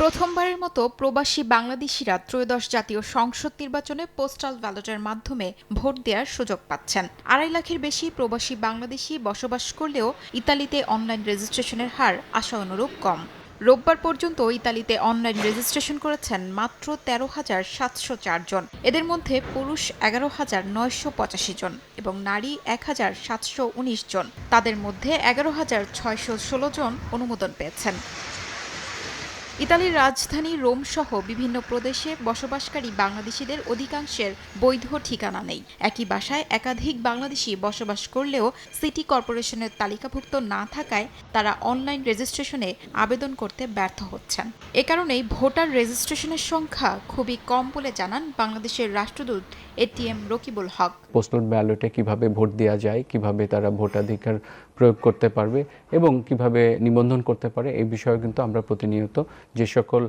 প্রথমবারের মতো প্রবাসী বাংলাদেশিরা ত্রয়োদশ জাতীয় সংসদ নির্বাচনে পোস্টাল ব্যালটের মাধ্যমে ভোট দেওয়ার সুযোগ পাচ্ছেন। ২.৫ লাখের বেশি প্রবাসী বাংলাদেশি বসবাস করলেও ইতালিতে অনলাইন রেজিস্ট্রেশনের হার আশা অনুরূপ কম। রোববার পর্যন্ত ইতালিতে অনলাইন রেজিস্ট্রেশন করেছেন মাত্র ১৩,৭০৪ জন। এদের মধ্যে পুরুষ ১১,৯৮৫ জন এবং নারী ১,৭১৯ জন। তাদের মধ্যে ১১,৬১৬ জন অনুমোদন পেয়েছেন। ইতালির রাজধানী রোম সহ বিভিন্ন প্রদেশে বসবাসকারী বাংলাদেশিদের অধিকাংশের বৈধ ঠিকানা নেই। একই বাসায় একাধিক বাংলাদেশি বসবাস করলেও সিটি কর্পোরেশনের তালিকাভুক্ত না থাকায় তারা অনলাইন রেজিস্ট্রেশনে আবেদন করতে ব্যর্থ হচ্ছেন। এ কারণেই ভোটার রেজিস্ট্রেশনের সংখ্যা খুবই কম বলে জানান বাংলাদেশের রাষ্ট্রদূত এটিএম রকিবুল হক। পোস্টাল ব্যালটে কিভাবে ভোট দেওয়া যায়, কিভাবে তারা ভোটাধিকার প্রয়োগ করতে পারবে এবং কিভাবে নিবন্ধন করতে পারে, এই বিষয়ে কিন্তু আমরা প্রতিনিয়ত যে সকল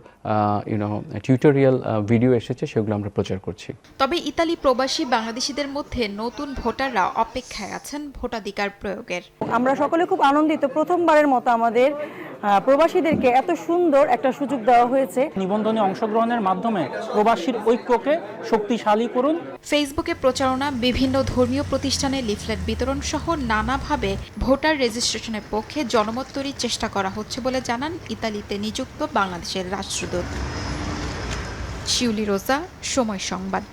টিউটোরিয়াল ভিডিও এসেছে সেগুলো আমরা প্রচার করছি। তবে ইতালি প্রবাসী বাংলাদেশিদের মধ্যে নতুন ভোটাররা অপেক্ষায় আছেন ভোটাধিকার প্রয়োগের। আমরা সকলে খুব আনন্দিত, প্রথমবারের মতো আমাদের প্রবাসীদেরকে এত সুন্দর একটা সুযোগ দেওয়া হয়েছে। নিবন্ধনে অংশগ্রহণের মাধ্যমে প্রবাসীর ঐক্যকে শক্তিশালী করুন। ফেসবুকে প্রচারণা, বিভিন্ন ধর্মীয় প্রতিষ্ঠানে লিফলেট বিতরণ সহ নানাভাবে ভোটার রেজিস্ট্রেশনের পক্ষে জনমত তৈরির চেষ্টা করা হচ্ছে বলে জানান ইতালিতে নিযুক্ত বাংলাদেশের রাষ্ট্রদূত। শিউলি রোজা, সময় সংবাদ।